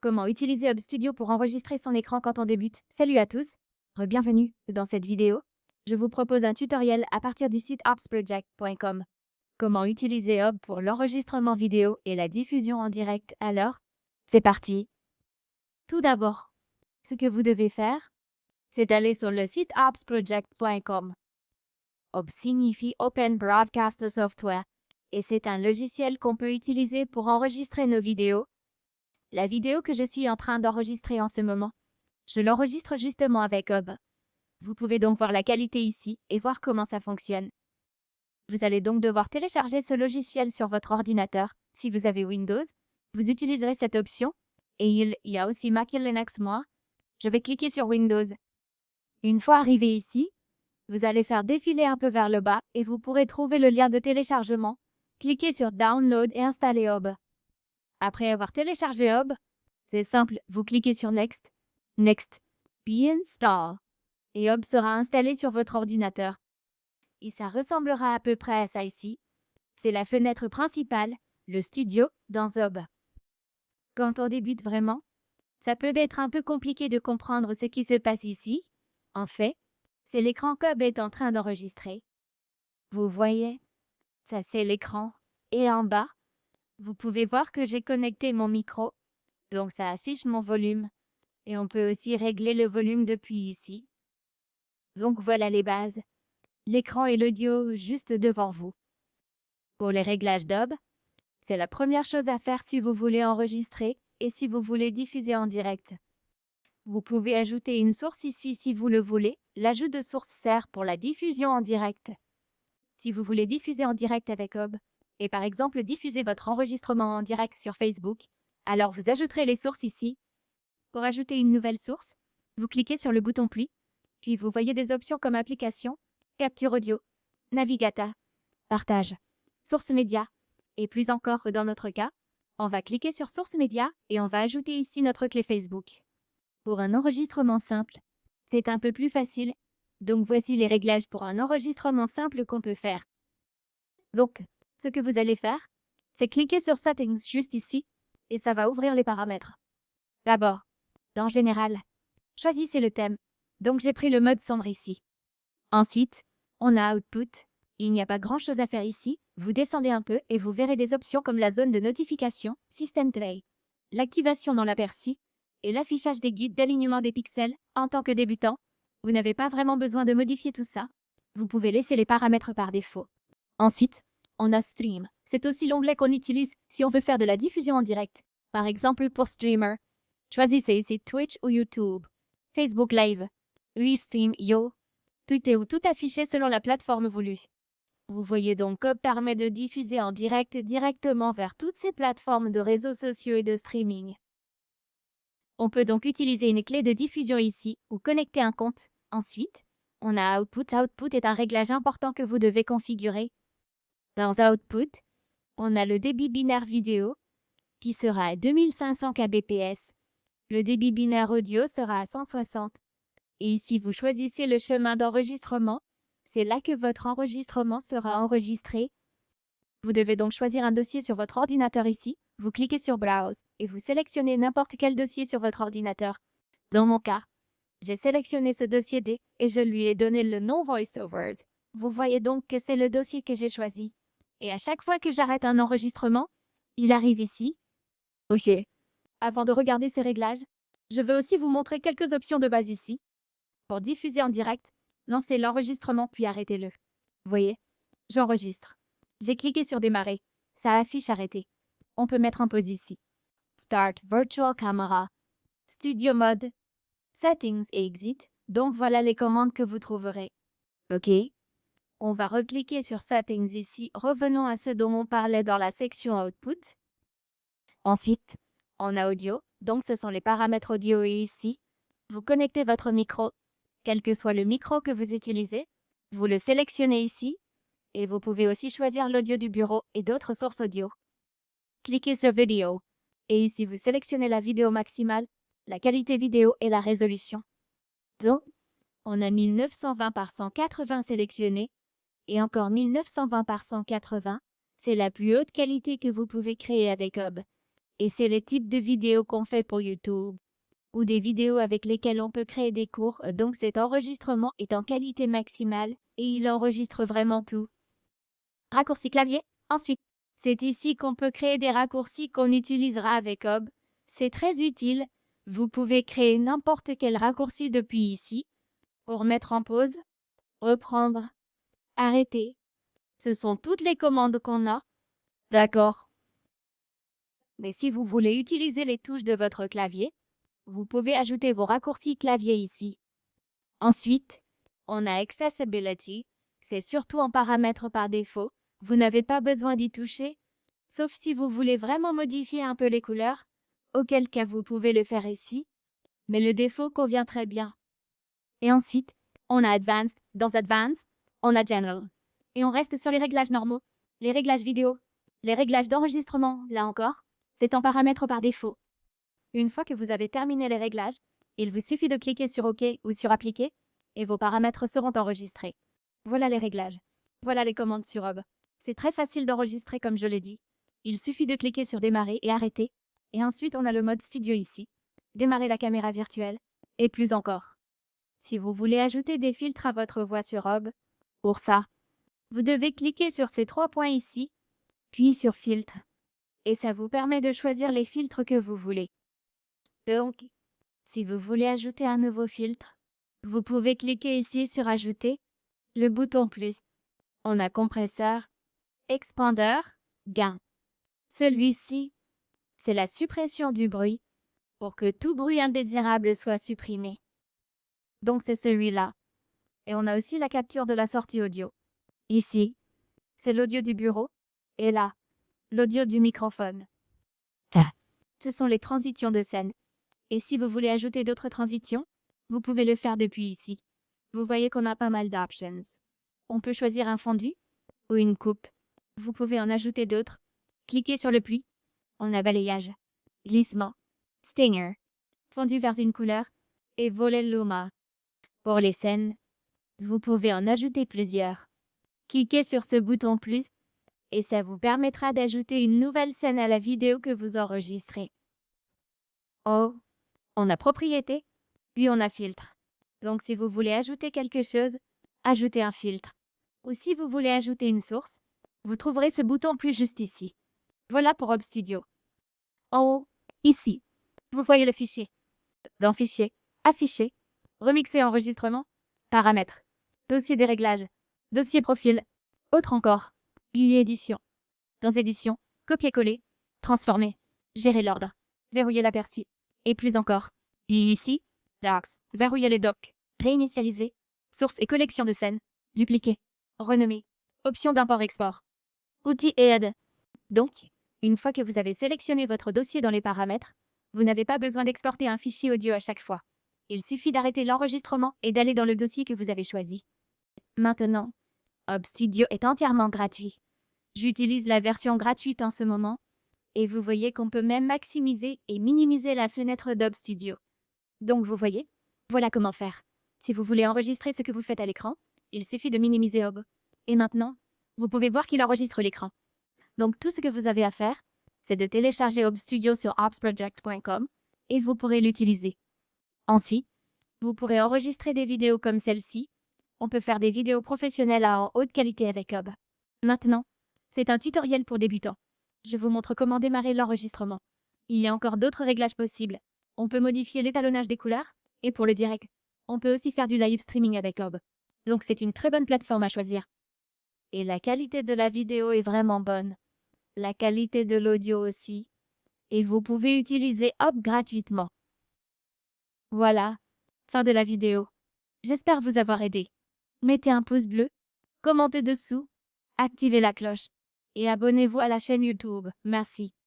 Comment utiliser Hub Studio pour enregistrer son écran quand on débute? Salut à tous, bienvenue dans cette vidéo. Je vous propose un tutoriel à partir du site hubsproject.com. Comment utiliser Hub pour l'enregistrement vidéo et la diffusion en direct. Alors, c'est parti. Tout d'abord, ce que vous devez faire, c'est aller sur le site hubsproject.com. Hub signifie Open Broadcast Software et c'est un logiciel qu'on peut utiliser pour enregistrer nos vidéos. La vidéo que je suis en train d'enregistrer en ce moment, je l'enregistre justement avec Hub. Vous pouvez donc voir la qualité ici et voir comment ça fonctionne. Vous allez donc devoir télécharger ce logiciel sur votre ordinateur. Si vous avez Windows, vous utiliserez cette option. Et il y a aussi Mac et Linux. Moi, je vais cliquer sur Windows. Une fois arrivé ici, vous allez faire défiler un peu vers le bas et vous pourrez trouver le lien de téléchargement. Cliquez sur Download et installez Hub. Après avoir téléchargé Hub, c'est simple, vous cliquez sur Next, Next, puis Install, et Hub sera installé sur votre ordinateur. Et ça ressemblera à peu près à ça ici. C'est la fenêtre principale, le studio, dans Hub. Quand on débute vraiment, ça peut être un peu compliqué de comprendre ce qui se passe ici. En fait, c'est l'écran qu'Hub est en train d'enregistrer. Vous voyez, ça c'est l'écran. Et en bas, vous pouvez voir que j'ai connecté mon micro, donc ça affiche mon volume. Et on peut aussi régler le volume depuis ici. Donc voilà les bases. L'écran et l'audio juste devant vous. Pour les réglages d'Hub, c'est la première chose à faire si vous voulez enregistrer et si vous voulez diffuser en direct. Vous pouvez ajouter une source ici si vous le voulez. L'ajout de source sert pour la diffusion en direct. Si vous voulez diffuser en direct avec Hub, et par exemple diffuser votre enregistrement en direct sur Facebook, alors vous ajouterez les sources ici. Pour ajouter une nouvelle source, vous cliquez sur le bouton Plus, puis vous voyez des options comme Application, Capture audio, Navigateur, Partage, Source média, et plus encore dans notre cas, on va cliquer sur Source média et on va ajouter ici notre clé Facebook. Pour un enregistrement simple, c'est un peu plus facile, donc voici les réglages pour un enregistrement simple qu'on peut faire. Donc, ce que vous allez faire, c'est cliquer sur Settings juste ici, et ça va ouvrir les paramètres. D'abord, dans Général, choisissez le thème, donc j'ai pris le mode sombre ici. Ensuite, on a Output. Il n'y a pas grand-chose à faire ici. Vous descendez un peu et vous verrez des options comme la zone de notification, System Tray, l'activation dans l'aperçu et l'affichage des guides d'alignement des pixels. En tant que débutant, vous n'avez pas vraiment besoin de modifier tout ça. Vous pouvez laisser les paramètres par défaut. Ensuite, on a Stream. C'est aussi l'onglet qu'on utilise si on veut faire de la diffusion en direct. Par exemple, pour Streamer, choisissez ici Twitch ou YouTube, Facebook Live, Restream Yo, tout est ou tout affiché selon la plateforme voulue. Vous voyez donc Hub permet de diffuser en direct directement vers toutes ces plateformes de réseaux sociaux et de streaming. On peut donc utiliser une clé de diffusion ici ou connecter un compte. Ensuite, on a Output. Output est un réglage important que vous devez configurer. Dans Output, on a le débit binaire vidéo qui sera à 2500 kbps. Le débit binaire audio sera à 160. Et ici, vous choisissez le chemin d'enregistrement. C'est là que votre enregistrement sera enregistré. Vous devez donc choisir un dossier sur votre ordinateur ici. Vous cliquez sur Browse et vous sélectionnez n'importe quel dossier sur votre ordinateur. Dans mon cas, j'ai sélectionné ce dossier D et je lui ai donné le nom VoiceOvers. Vous voyez donc que c'est le dossier que j'ai choisi. Et à chaque fois que j'arrête un enregistrement, il arrive ici. OK. Avant de regarder ces réglages, je veux aussi vous montrer quelques options de base ici. Pour diffuser en direct, lancez l'enregistrement puis arrêtez-le. Voyez, j'enregistre. J'ai cliqué sur Démarrer. Ça affiche Arrêter. On peut mettre en pause ici. Start Virtual Camera, Studio Mode, Settings et Exit. Donc voilà les commandes que vous trouverez. OK. On va recliquer sur Settings ici. Revenons à ce dont on parlait dans la section Output. Ensuite, on a Audio. Donc ce sont les paramètres audio et ici, vous connectez votre micro. Quel que soit le micro que vous utilisez, vous le sélectionnez ici et vous pouvez aussi choisir l'audio du bureau et d'autres sources audio. Cliquez sur Vidéo et ici vous sélectionnez la vidéo maximale, la qualité vidéo et la résolution. Donc, on a 1920 par 180 sélectionné et encore 1920 par 180. C'est la plus haute qualité que vous pouvez créer avec Hub. Et c'est le type de vidéo qu'on fait pour YouTube ou des vidéos avec lesquelles on peut créer des cours. Donc cet enregistrement est en qualité maximale et il enregistre vraiment tout. Raccourci clavier. Ensuite, c'est ici qu'on peut créer des raccourcis qu'on utilisera avec Ob. C'est très utile. Vous pouvez créer n'importe quel raccourci depuis ici pour mettre en pause, reprendre, arrêter. Ce sont toutes les commandes qu'on a. D'accord. Mais si vous voulez utiliser les touches de votre clavier, vous pouvez ajouter vos raccourcis clavier ici. Ensuite, on a Accessibility. C'est surtout en paramètre par défaut. Vous n'avez pas besoin d'y toucher, sauf si vous voulez vraiment modifier un peu les couleurs, auquel cas vous pouvez le faire ici, mais le défaut convient très bien. Et ensuite, on a Advanced. Dans Advanced, on a General. Et on reste sur les réglages normaux, les réglages vidéo, les réglages d'enregistrement, là encore, c'est en paramètre par défaut. Une fois que vous avez terminé les réglages, il vous suffit de cliquer sur OK ou sur Appliquer et vos paramètres seront enregistrés. Voilà les réglages. Voilà les commandes sur Ob. C'est très facile d'enregistrer comme je l'ai dit. Il suffit de cliquer sur Démarrer et Arrêter. Et ensuite, on a le mode Studio ici. Démarrer la caméra virtuelle. Et plus encore. Si vous voulez ajouter des filtres à votre voix sur Ob, pour ça, vous devez cliquer sur ces 3 points ici, puis sur Filtre. Et ça vous permet de choisir les filtres que vous voulez. Donc, si vous voulez ajouter un nouveau filtre, vous pouvez cliquer ici sur Ajouter, le bouton plus. On a compresseur, expandeur, gain. Celui-ci, c'est la suppression du bruit pour que tout bruit indésirable soit supprimé. Donc c'est celui-là. Et on a aussi la capture de la sortie audio. Ici, c'est l'audio du bureau. Et là, l'audio du microphone. Ça, ce sont les transitions de scène. Et si vous voulez ajouter d'autres transitions, vous pouvez le faire depuis ici. Vous voyez qu'on a pas mal d'options. On peut choisir un fondu ou une coupe. Vous pouvez en ajouter d'autres. Cliquez sur le puits. On a balayage, glissement, stinger, fondu vers une couleur et volet luma. Pour les scènes, vous pouvez en ajouter plusieurs. Cliquez sur ce bouton plus et ça vous permettra d'ajouter une nouvelle scène à la vidéo que vous enregistrez. Oh, on a propriété, puis on a filtre. Donc si vous voulez ajouter quelque chose, ajoutez un filtre. Ou si vous voulez ajouter une source, vous trouverez ce bouton plus juste ici. Voilà pour Ob Studio. En haut, ici, vous voyez le fichier. Dans Fichier, Afficher, Remixer enregistrement, Paramètres, Dossier des réglages, Dossier profil, Autre encore, Billet édition. Dans Édition, Copier-coller, Transformer, Gérer l'ordre, Verrouiller l'aperçu, et plus encore. Et ici, Docs, verrouiller les docs, réinitialiser, source et collection de scènes, dupliquer, renommer, option d'import-export, outils et aides. Donc, une fois que vous avez sélectionné votre dossier dans les paramètres, vous n'avez pas besoin d'exporter un fichier audio à chaque fois. Il suffit d'arrêter l'enregistrement et d'aller dans le dossier que vous avez choisi. Maintenant, Ob Studio est entièrement gratuit. J'utilise la version gratuite en ce moment et vous voyez qu'on peut même maximiser et minimiser la fenêtre d'Ob Studio. Donc vous voyez, voilà comment faire. Si vous voulez enregistrer ce que vous faites à l'écran, il suffit de minimiser Ob. Et maintenant, vous pouvez voir qu'il enregistre l'écran. Donc tout ce que vous avez à faire, c'est de télécharger Ob Studio sur obsproject.com et vous pourrez l'utiliser. Ensuite, vous pourrez enregistrer des vidéos comme celle-ci. On peut faire des vidéos professionnelles en haute qualité avec Ob. Maintenant, c'est un tutoriel pour débutants. Je vous montre comment démarrer l'enregistrement. Il y a encore d'autres réglages possibles. On peut modifier l'étalonnage des couleurs, et pour le direct, on peut aussi faire du live streaming avec Ob. Donc c'est une très bonne plateforme à choisir. Et la qualité de la vidéo est vraiment bonne. La qualité de l'audio aussi. Et vous pouvez utiliser Ob gratuitement. Voilà, fin de la vidéo. J'espère vous avoir aidé. Mettez un pouce bleu, commentez dessous, activez la cloche et abonnez-vous à la chaîne YouTube. Merci.